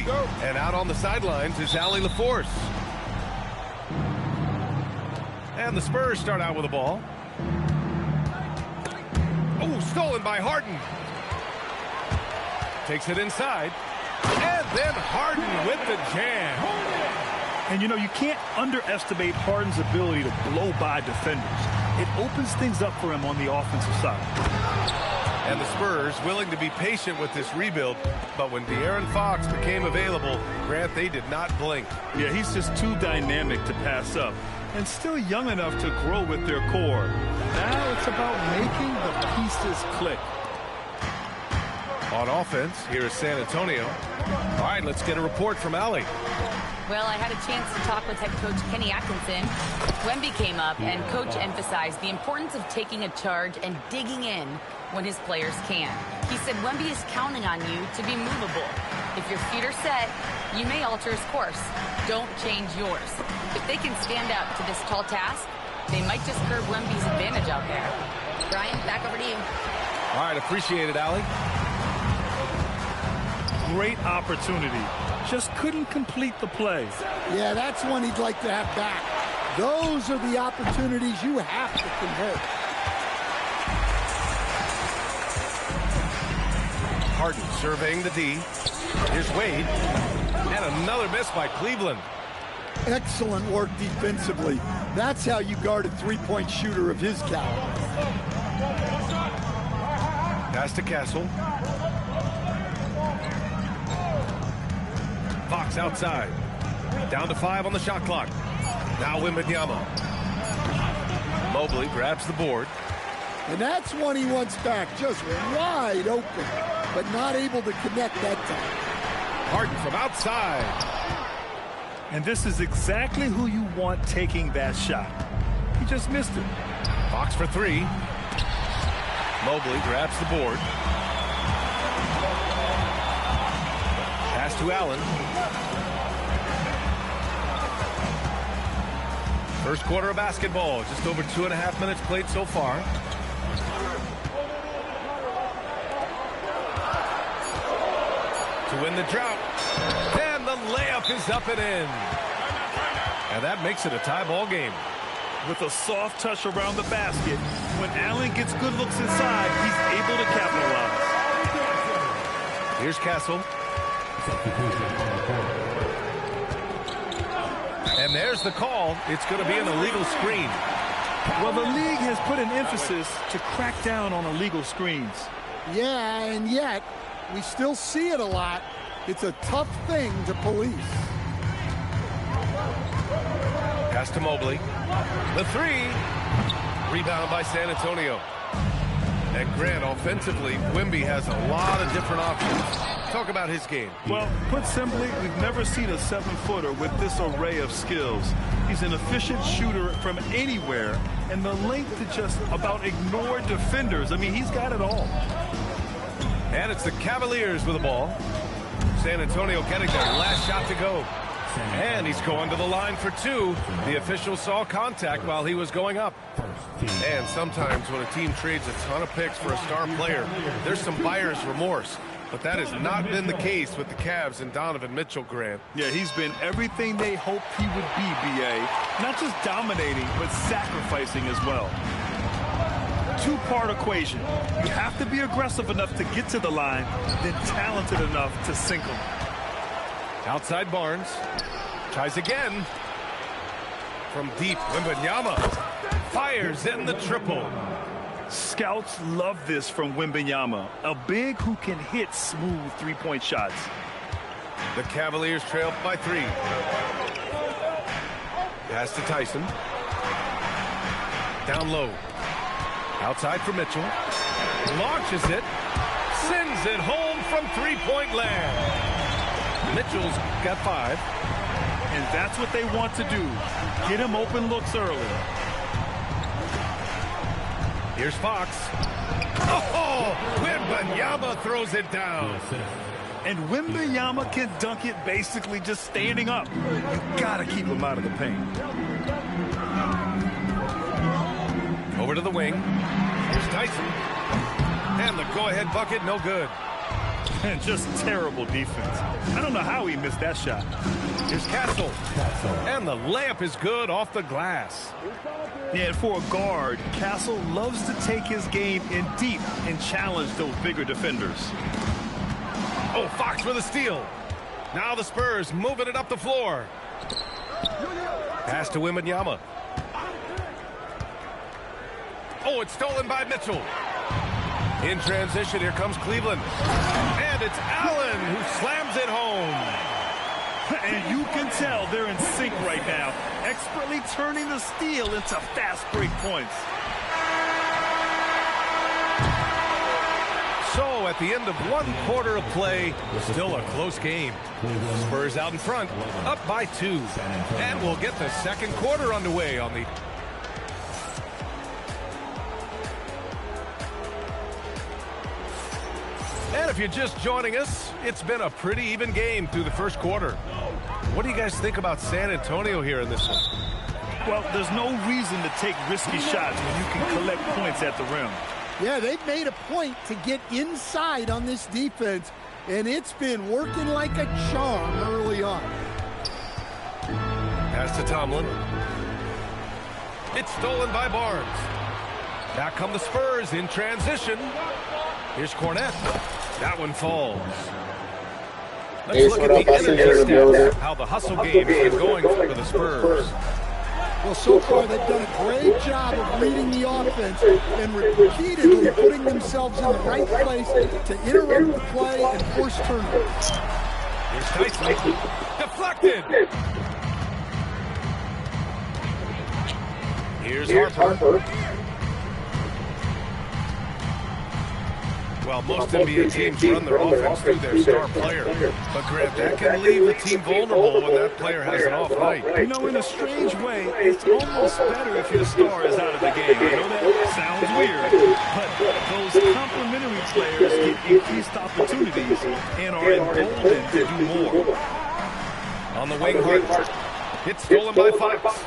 Wemby. And out on the sidelines is Allie LaForce. And the Spurs start out with the ball. Oh, stolen by Harden. Takes it inside. And then Harden with the jam. And, you know, you can't underestimate Harden's ability to blow by defenders. It opens things up for him on the offensive side. And the Spurs willing to be patient with this rebuild, but when De'Aaron Fox became available, Grant, they did not blink. Yeah, he's just too dynamic to pass up, and still young enough to grow with their core. Now it's about making the pieces click. On offense, here is San Antonio. All right, let's get a report from Allie. Well, I had a chance to talk with head coach Kenny Atkinson. Wemby came up, and coach emphasized the importance of taking a charge and digging in when his players can. He said Wemby is counting on you to be movable. If your feet are set, you may alter his course. Don't change yours. If they can stand up to this tall task, they might just curb Wemby's advantage out there. Brian, back over to you. All right, appreciate it, Allie. Great opportunity. Just couldn't complete the play. Yeah, that's one he'd like to have back. Those are the opportunities you have to convert. Harden surveying the D. Here's Wade. And another miss by Cleveland. Excellent work defensively. That's how you guard a three-point shooter of his caliber. Pass to Castle. Fox outside. Down to 5 on the shot clock. Now Wembanyama. Mobley grabs the board. And that's one he wants back, just wide open, but not able to connect that time. Harden from outside. And this is exactly who you want taking that shot. He just missed it. Fox for 3. Mobley grabs the board. Pass to Allen. First quarter of basketball. Just over 2.5 minutes played so far. To win the drought. And the layup is up and in. And that makes it a tie ball game. With a soft touch around the basket, when Allen gets good looks inside, he's able to capitalize. Here's Castle. And there's the call. It's going to be an illegal screen. Well, the league has put an emphasis to crack down on illegal screens. Yeah, and yet, we still see it a lot. It's a tough thing to police. Pass to Mobley. The 3. Rebound by San Antonio. And Grant, offensively, Wemby has a lot of different options. Talk about his game. Well, put simply, we've never seen a 7-footer with this array of skills. He's an efficient shooter from anywhere, and the length to just about ignore defenders. I mean, he's got it all. And it's the Cavaliers with the ball. San Antonio getting their last shot to go. And he's going to the line for 2. The official saw contact while he was going up. And sometimes when a team trades a ton of picks for a star player, there's some buyer's remorse. But that has not been the case with the Cavs and Donovan Mitchell, Grant. Yeah, he's been everything they hoped he would be, B.A. Not just dominating, but sacrificing as well. Two-part equation. You have to be aggressive enough to get to the line, then talented enough to sink them. Outside Barnes. Tries again. From deep, Wembanyama fires in the triple. Scouts love this from Wembanyama, a big who can hit smooth three-point shots. The Cavaliers trail by 3. Pass to Tyson. Down low. Outside for Mitchell. Launches it. Sends it home from three-point land. Mitchell's got 5. And that's what they want to do. Get him open looks early. Here's Fox. Oh, Wembanyama throws it down. And Wembanyama can dunk it basically just standing up. You got to keep him out of the paint. Over to the wing. Here's Tyson. And the go-ahead bucket, no good. And just terrible defense. I don't know how he missed that shot. Here's Castle. And the layup is good off the glass. Yeah, and for a guard, Castle loves to take his game in deep and challenge those bigger defenders. Oh, Fox with a steal. Now the Spurs moving it up the floor. Pass to Wembanyama. Oh, it's stolen by Mitchell. In transition, here comes Cleveland. And it's Allen who slams it home. And you can tell they're in sync right now, expertly turning the steal into fast break points. So at the end of one quarter of play, still a close game. Spurs out in front, up by 2. And we'll get the second quarter underway on the... And if you're just joining us, it's been a pretty even game through the first quarter. What do you guys think about San Antonio here in this one? Well, there's no reason to take risky shots when you can collect points at the rim. Yeah, they've made a point to get inside on this defense, and it's been working like a charm early on. Pass to Tomlin. It's stolen by Barnes. Back come the Spurs in transition. Here's Cornette. That one falls. Let's look at the energy stats, how the hustle game is going for the Spurs. Well, so far they've done a great job of reading the offense and repeatedly putting themselves in the right place to interrupt the play and force turnovers. Here's Tyson. Deflected. Here's Harper. Well, most NBA teams run their offense through their star player. But, Grant, that can leave the team vulnerable when that player has an off night. You know, in a strange way, it's almost better if your star is out of the game. I know that sounds weird, but those complementary players get increased opportunities and are emboldened to do more. On the wing, Hart. It's stolen by Fox.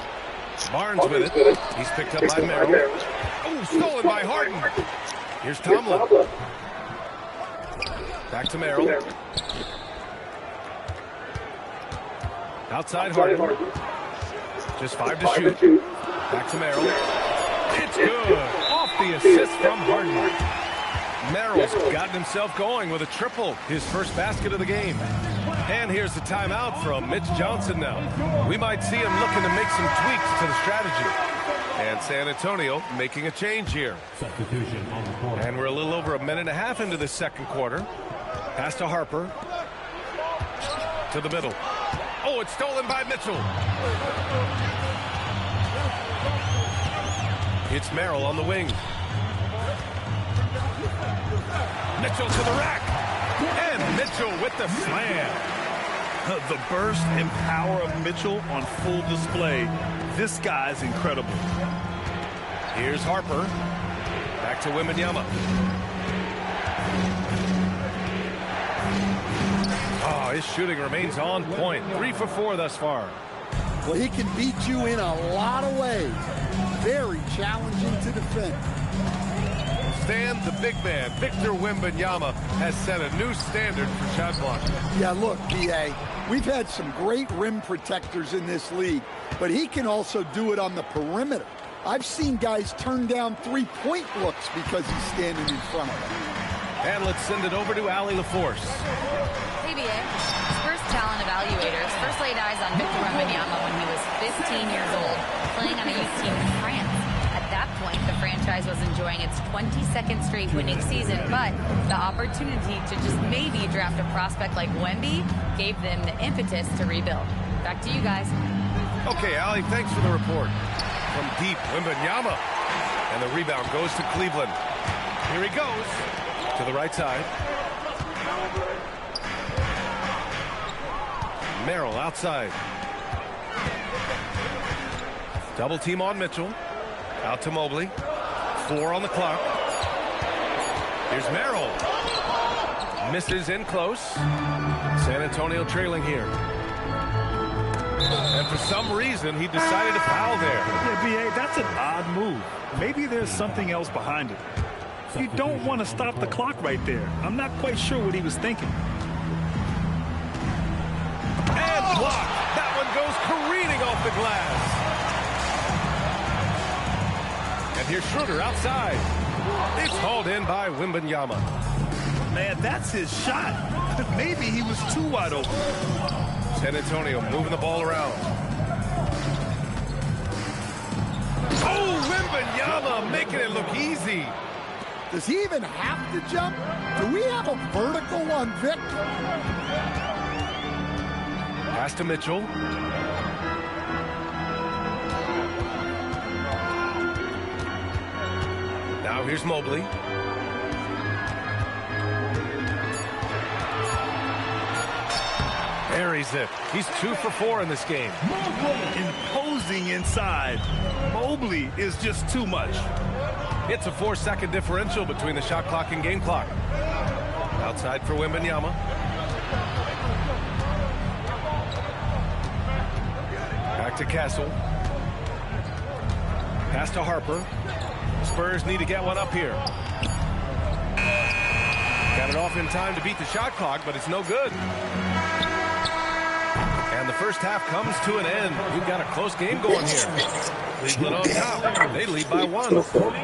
Barnes with it. He's picked up by Merrill. Oh, stolen by Harden. Here's Tomlin. Back to Merrill. Outside Harden. Just 5 to shoot. Back to Merrill. It's good. Off the assist from Harden. Merrill's gotten himself going with a triple. His first basket of the game. And here's the timeout from Mitch Johnson now. We might see him looking to make some tweaks to the strategy. And San Antonio making a change here. Substitution on the court. And we're a little over a minute and a half into this second quarter. Pass to Harper. To the middle. Oh, it's stolen by Mitchell. It's Merrill on the wing. Mitchell to the rack. And Mitchell with the slam. The burst and power of Mitchell on full display. This guy's incredible. Here's Harper. Back to Wembanyama. Oh, his shooting remains on point. 3 for 4 thus far. Well, he can beat you in a lot of ways. Very challenging to defend. Stan, the big man, Victor Wembanyama, has set a new standard for shot blocking. Yeah, look, B.A., we've had some great rim protectors in this league, but he can also do it on the perimeter. I've seen guys turn down three-point looks because he's standing in front of them. And let's send it over to Allie LaForce. Hey, B.A. Spurs talent evaluators first laid eyes on Victor Wembanyama when he was 15 years old, playing on a youth team in France. At that point, the franchise was enjoying its 22nd straight winning season, but the opportunity to just maybe draft a prospect like Wemby gave them the impetus to rebuild. Back to you guys. Okay, Allie, thanks for the report. From deep, Wembanyama. And the rebound goes to Cleveland. Here he goes to the right side. Merrill outside. Double team on Mitchell. Out to Mobley. 4 on the clock. Here's Merrill. Misses in close. San Antonio trailing here. And for some reason, he decided to foul there. Yeah, B.A., that's an odd move. Maybe there's something else behind it. You don't want to stop the clock right there. I'm not quite sure what he was thinking. And blocked. That one goes careening off the glass. And here's Schroeder outside. It's hauled in by Wembanyama. Man, that's his shot. Maybe he was too wide open. San Antonio moving the ball around. Oh, Wembanyama making it look easy. Does he even have to jump? Do we have a vertical on Vic? Pass to Mitchell. Now here's Mobley. Buries it. He's 2 for 4 in this game. Imposing inside. Mobley is just too much. It's a 4-second differential between the shot clock and game clock. Outside for Wembanyama. Back to Castle. Pass to Harper. Spurs need to get one up here. Got it off in time to beat the shot clock, but it's no good. And the first half comes to an end. We've got a close game going here. Cleveland on top. They lead by 1.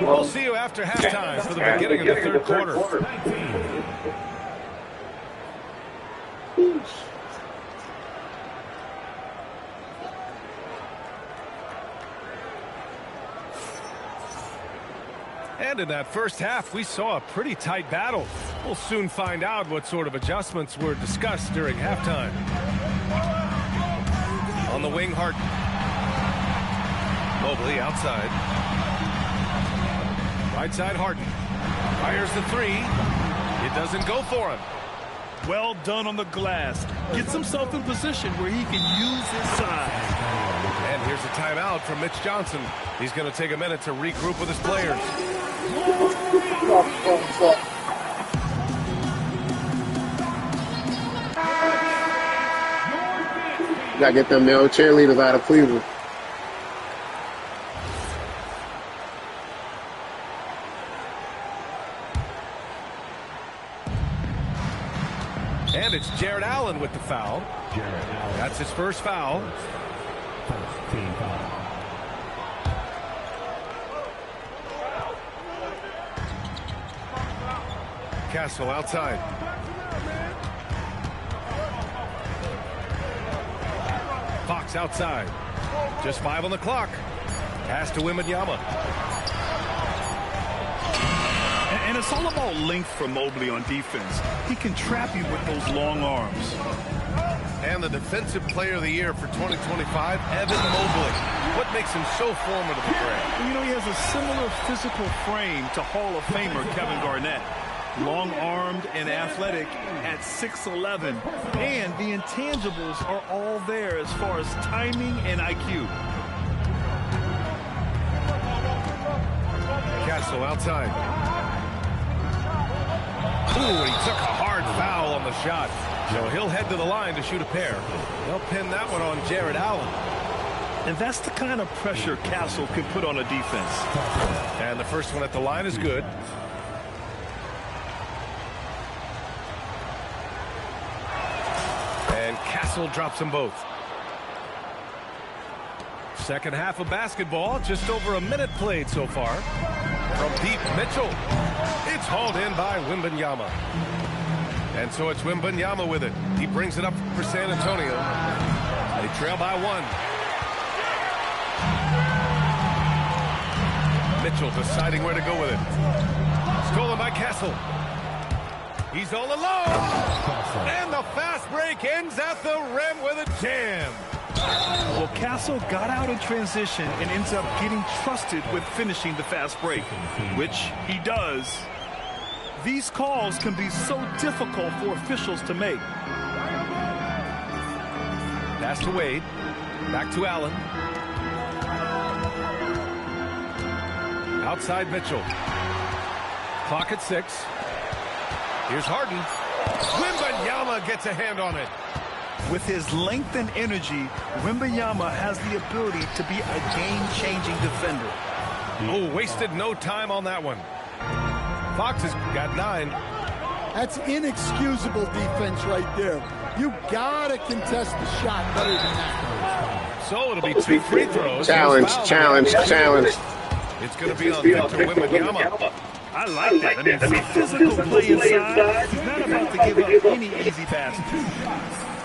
We'll see you after halftime for the beginning of the third quarter. And in that first half, we saw a pretty tight battle. We'll soon find out what sort of adjustments were discussed during halftime. On the wing, Harden. Mobley outside. Right side, Harden. Fires the 3. It doesn't go for him. Well done on the glass. Gets himself in position where he can use his size. And here's a timeout from Mitch Johnson. He's going to take a minute to regroup with his players. You gotta get them male cheerleaders out of Cleveland. And it's Jared Allen with the foul. That's his first foul. First team foul. Castle outside. Fox outside. Just 5 on the clock. Pass to Wembanyama. And it's all about length for Mobley on defense. He can trap you with those long arms. And the Defensive Player of the Year for 2025, Evan Mobley. What makes him so formidable, Greg? You know, he has a similar physical frame to Hall of Famer Kevin Garnett. Long-armed and athletic at 6'11", and the intangibles are all there as far as timing and IQ. Castle outside. Ooh, he took a hard foul on the shot. So he'll head to the line to shoot a pair. They'll pin that one on Jared Allen. And that's the kind of pressure Castle can put on a defense. And the first one at the line is good. And Castle drops them both. Second half of basketball, just over a minute played so far. From deep, Mitchell. It's hauled in by Wembanyama. And so it's Wembanyama with it. He brings it up for San Antonio. They trail by 1. Mitchell deciding where to go with it. Stolen by Castle. He's all alone. And the fast break ends at the rim with a jam. Well, Castle got out in transition and ends up getting trusted with finishing the fast break, which he does. These calls can be so difficult for officials to make. Pass to Wade. Back to Allen. Outside Mitchell. Clock at 6. Here's Harden. Wembanyama gets a hand on it. With his length and energy, Wembanyama has the ability to be a game-changing defender. Oh, wasted no time on that one. Fox has got 9. That's inexcusable defense right there. You gotta contest the shot better than that. So it'll be 2 free throws. Challenge. It's going to be on Victor Wembanyama. I like that. I mean, physical play inside. He's not about to give up any easy passes.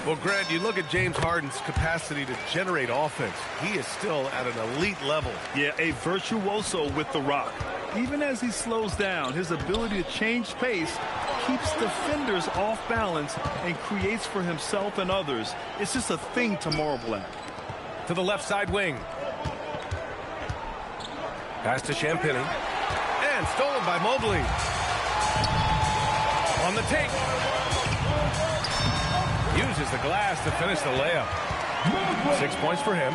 Well, Grant, you look at James Harden's capacity to generate offense. He is still at an elite level. Yeah, a virtuoso with the rock. Even as he slows down, his ability to change pace keeps defenders off balance and creates for himself and others. It's just a thing to marvel at. To the left side wing. Pass to Champagnie. And stolen by Mobley. On the take. Uses the glass to finish the layup. 6 points for him.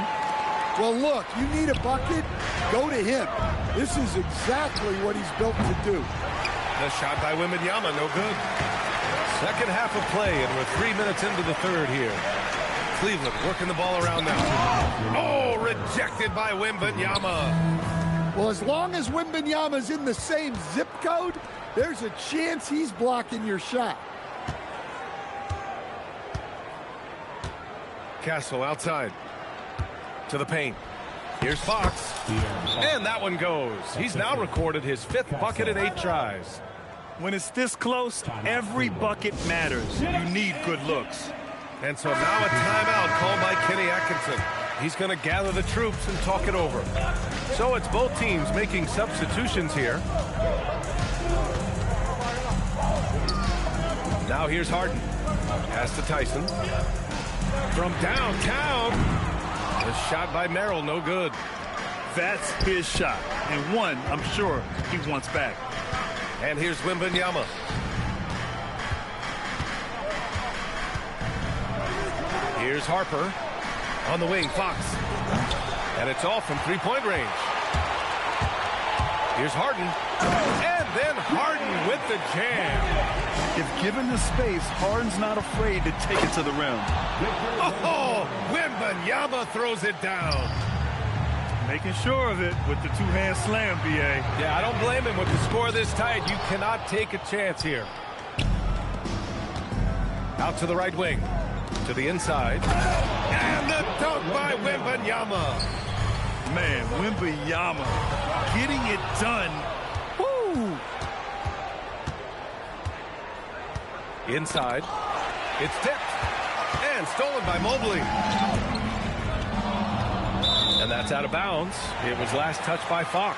Well, look, you need a bucket, go to him. This is exactly what he's built to do. The shot by Wembanyama, no good. Second half of play, and we're 3 minutes into the third here. Cleveland working the ball around now. Oh, rejected by Wembanyama. Well, as long as Wembanyama's in the same zip code, there's a chance he's blocking your shot. Castle outside. To the paint. Here's Fox. And that one goes. He's now recorded his 5th bucket in 8 tries. When it's this close, every bucket matters. You need good looks. And so now a timeout called by Kenny Atkinson. He's going to gather the troops and talk it over. So it's both teams making substitutions here. Now here's Harden. Pass to Tyson. From downtown. The shot by Merrill, no good. That's his shot. And one, I'm sure, he wants back. And here's Wembanyama. Here's Harper. On the wing, Fox. And it's off from three-point range. Here's Harden. And then Harden with the jam. If given the space, Harden's not afraid to take it to the rim. Oh, Wembanyama throws it down. Making sure of it with the two-hand slam, B.A. Yeah, I don't blame him. With the score this tight, you cannot take a chance here. Out to the right wing. To the inside. And the dunk by Wembanyama. Man, Wembanyama getting it done. Woo! Inside. It's tipped. And stolen by Mobley. And that's out of bounds. It was last touched by Fox.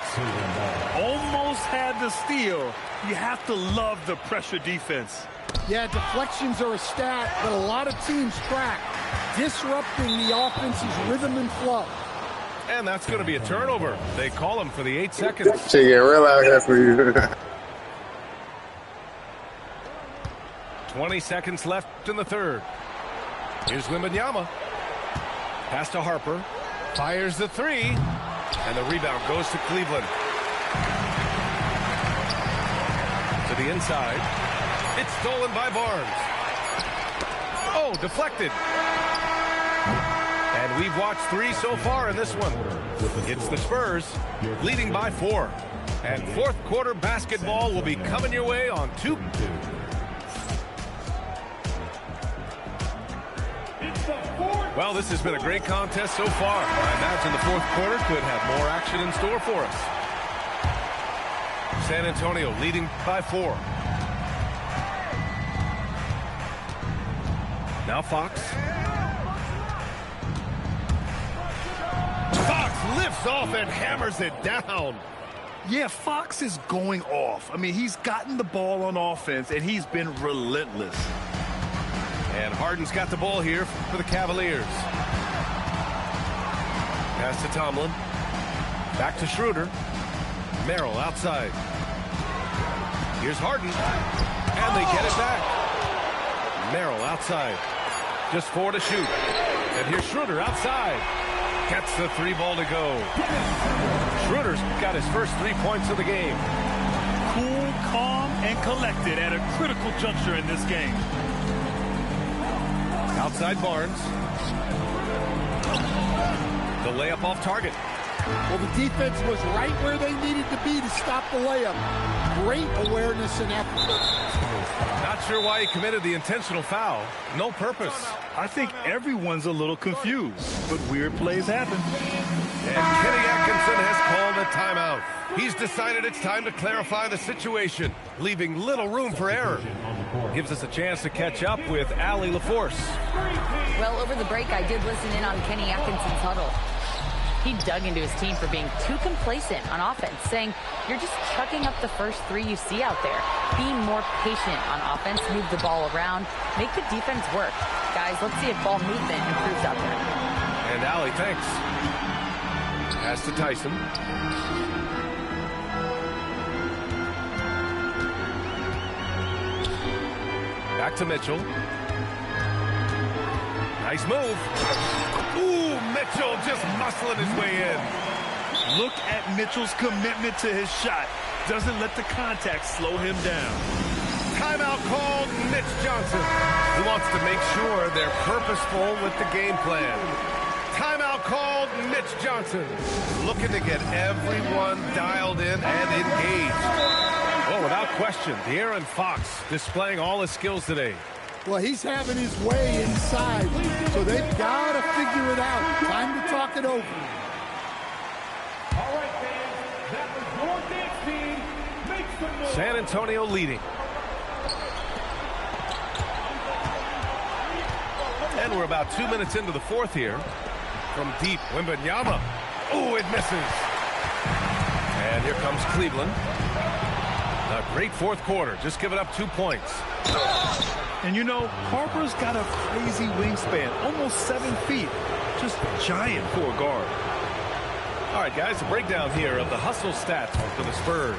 Almost had the steal. You have to love the pressure defense. Yeah, deflections are a stat that a lot of teams track, disrupting the offense's rhythm and flow. And that's going to be a turnover. They call him for the 8 seconds. Shit get real out here for you. 20 seconds left in the third. Here's Wembanyama. Pass to Harper. Fires the three. And the rebound goes to Cleveland. To the inside. It's stolen by Barnes. Oh, deflected. And we've watched 3 so far in this one. It's the Spurs leading by 4. And fourth quarter basketball will be coming your way on 2. Well, this has been a great contest so far. I imagine the fourth quarter could have more action in store for us. San Antonio leading by 4. Now Fox. Fox lifts off and hammers it down. Yeah, Fox is going off. I mean, he's gotten the ball on offense, and he's been relentless. And Harden's got the ball here for the Cavaliers. Pass to Tomlin. Back to Schroeder. Merrill outside. Here's Harden. And they get it back. Merrill outside. Just 4 to shoot. And here's Schroeder outside. Gets the 3 ball to go. Schroeder's got his first 3 points of the game. Cool, calm, and collected at a critical juncture in this game. Outside Barnes. The layup off target. Well, the defense was right where they needed to be to stop the layup. Great awareness and effort. Not sure why he committed the intentional foul. No purpose. I think everyone's a little confused, but weird plays happen. And Kenny Atkinson has called a timeout. He's decided it's time to clarify the situation, leaving little room for error. Gives us a chance to catch up with Allie LaForce. Well, over the break, I did listen in on Kenny Atkinson's huddle. He dug into his team for being too complacent on offense, saying, you're just chucking up the first three you see out there. Be more patient on offense, move the ball around, make the defense work. Guys, let's see if ball movement improves out there. And Allie, thanks. Pass to Tyson. Back to Mitchell. Nice move. Ooh, Mitchell just muscling his way in. Look at Mitchell's commitment to his shot. Doesn't let the contact slow him down. Timeout called Mitch Johnson. He wants to make sure they're purposeful with the game plan. Timeout called Mitch Johnson. Looking to get everyone dialed in and engaged. Oh, without question, De'Aaron Fox displaying all his skills today. Well, he's having his way inside, so they've got to figure it out. Time to talk it over. All right, fans, that was your dance team. Make some noise. San Antonio leading. And we're about 2 minutes into the fourth here. From deep, Wembanyama. Oh, it misses. And here comes Cleveland. A great fourth quarter, just giving up 2 points. And you know, Harper's got a crazy wingspan, almost 7 feet. Just giant for a guard. All right, guys, a breakdown here of the hustle stats for the Spurs.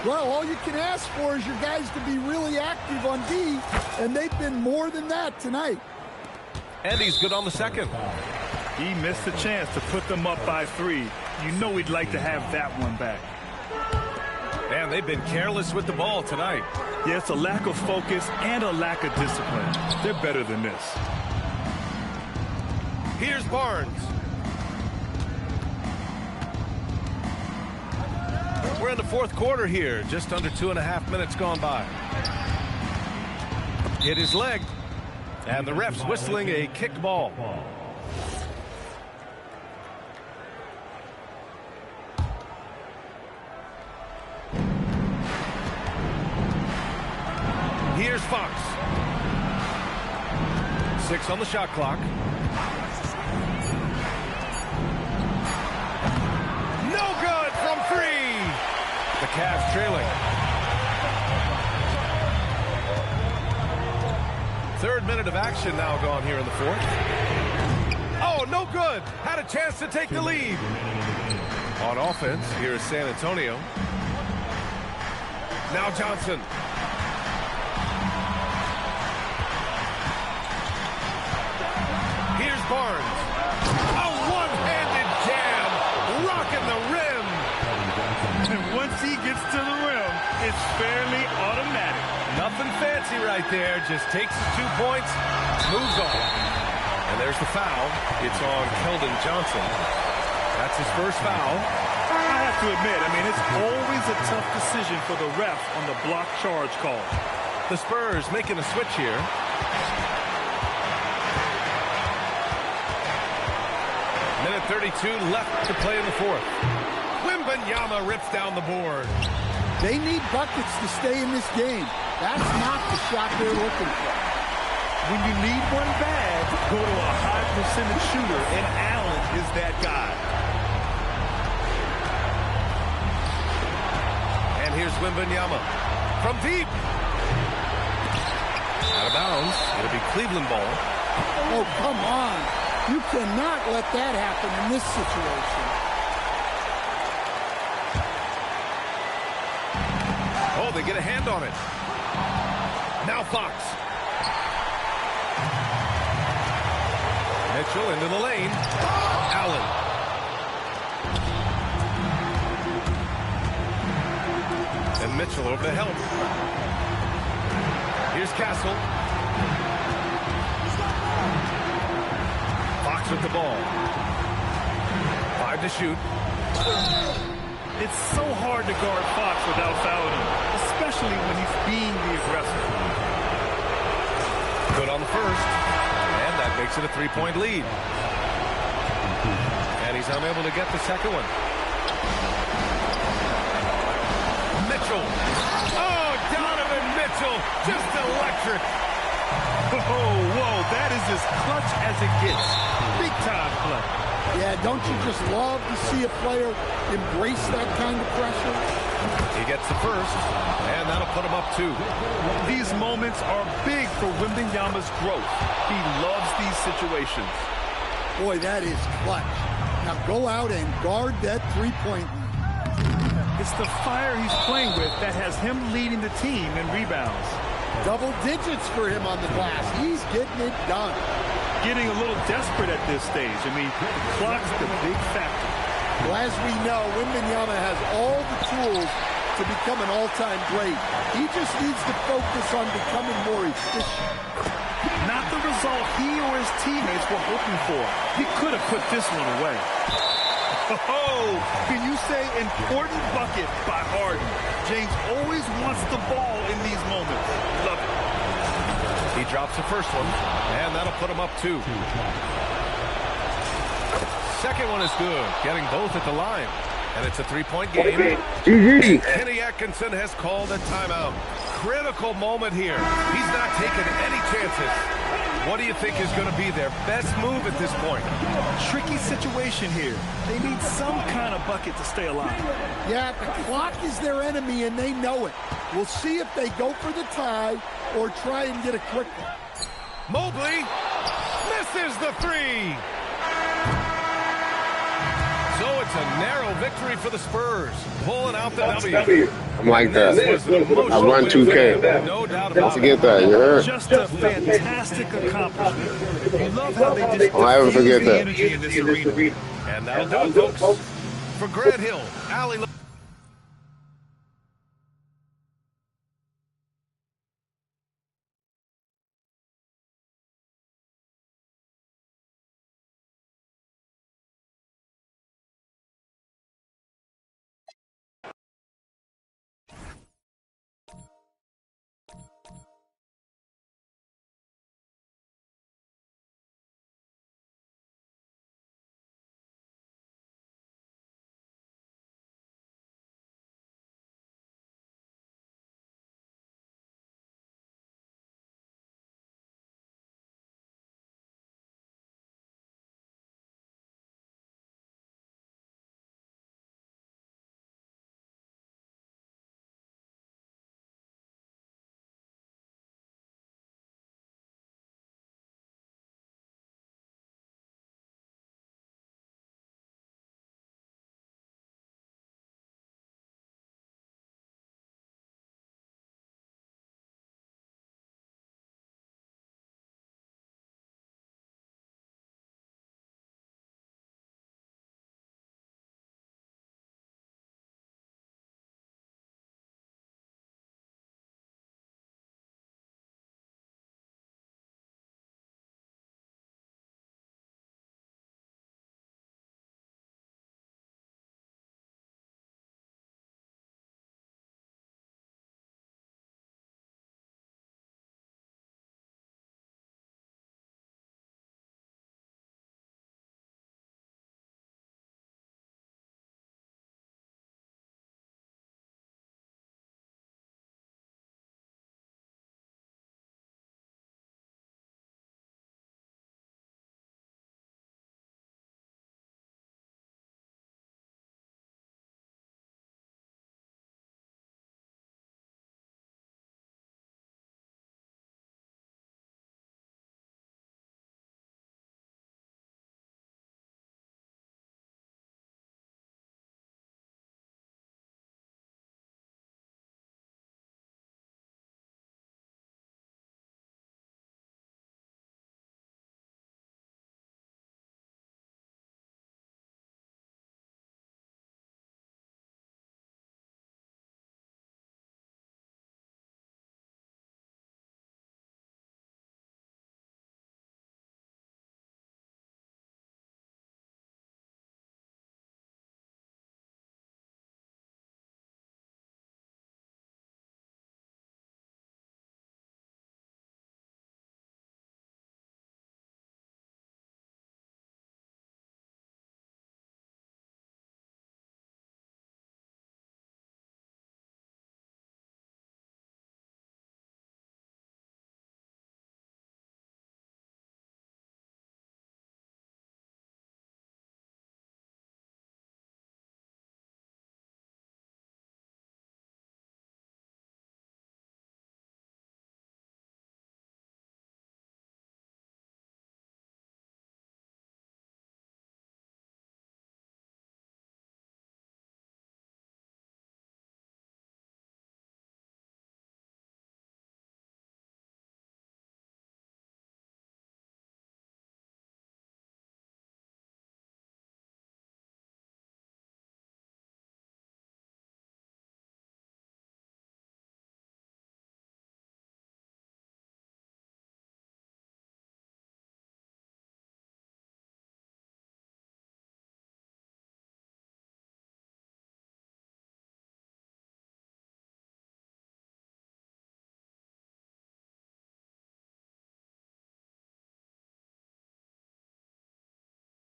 Well, all you can ask for is your guys to be really active on D, and they've been more than that tonight. And he's good on the second. He missed a chance to put them up by 3. You know he'd like to have that one back. And they've been careless with the ball tonight. Yeah, it's a lack of focus and a lack of discipline. They're better than this. Here's Barnes. We're in the fourth quarter here. Just under 2.5 minutes gone by. Hit his leg. And the ref's whistling a kick ball. Here's Fox. 6 on the shot clock. No good from 3. The Cavs trailing. Third minute of action now gone here in the fourth. Oh, no good. Had a chance to take the lead. On offense, here is San Antonio. Now Johnson. Here's Barnes. A one-handed jam, rocking the rim. And once he gets to the rim, it's fairly automatic. Nothing fancy right there. Just takes his 2 points, moves on. And there's the foul. It's on Keldon Johnson. That's his first foul. I have to admit, it's always a tough decision for the ref on the block charge call. The Spurs making a switch here. Minute 32 left to play in the fourth. Wembanyama rips down the board. They need buckets to stay in this game. That's not the shot they're looking for. When you need one bad, go to a high percentage shooter, and Allen is that guy. And here's Wembanyama from deep. Out of bounds. It'll be Cleveland ball. Oh, come on. You cannot let that happen in this situation. Oh, they get a hand on it. Now Fox. Mitchell into the lane. Allen. And Mitchell over the help. Here's Castle. Fox with the ball. Tried to shoot. It's so hard to guard Fox without fouling him, especially when he's being the aggressor. Good on the first. And that makes it a 3-point lead. And he's unable to get the second one. Mitchell. Oh, Donovan Mitchell. Just electric. Whoa, that is as clutch as it gets. Big time play. Yeah, don't you just love to see a player embrace that kind of pressure? He gets the first, and that'll put him up 2. These moments are big for Wembanyama's growth. He loves these situations. Boy, that is clutch. Now go out and guard that three-point line. It's the fire he's playing with that has him leading the team in rebounds. Double digits for him on the glass. He's getting it done. Getting a little desperate at this stage. I mean, the clock's the big factor. Well, as we know, Wembanyama has all the tools to become an all-time great. He just needs to focus on becoming more efficient. Not the result he or his teammates were hoping for. He could have put this one away. Oh, can you say important bucket by Harden? James always wants the ball in these moments. Love it. He drops the first one, and that'll put him up 2. Second one is good, getting both at the line. And it's a 3-point game. Kenny Atkinson has called a timeout. Critical moment here. He's not taking any chances. What do you think is going to be their best move at this point? Tricky situation here. They need some kind of bucket to stay alive. Yeah, the clock is their enemy, and they know it. We'll see if they go for the tie or try and get a quick one. Mobley misses the 3. So it's a narrow victory for the Spurs, pulling out the W. I'm like that. I run 2K. No doubt Don't about forget it. that, you heard? Just a fantastic accomplishment. I love how they just Don't ever forget the that. energy in this arena. And that'll do it, folks. For Grant Hill, Allie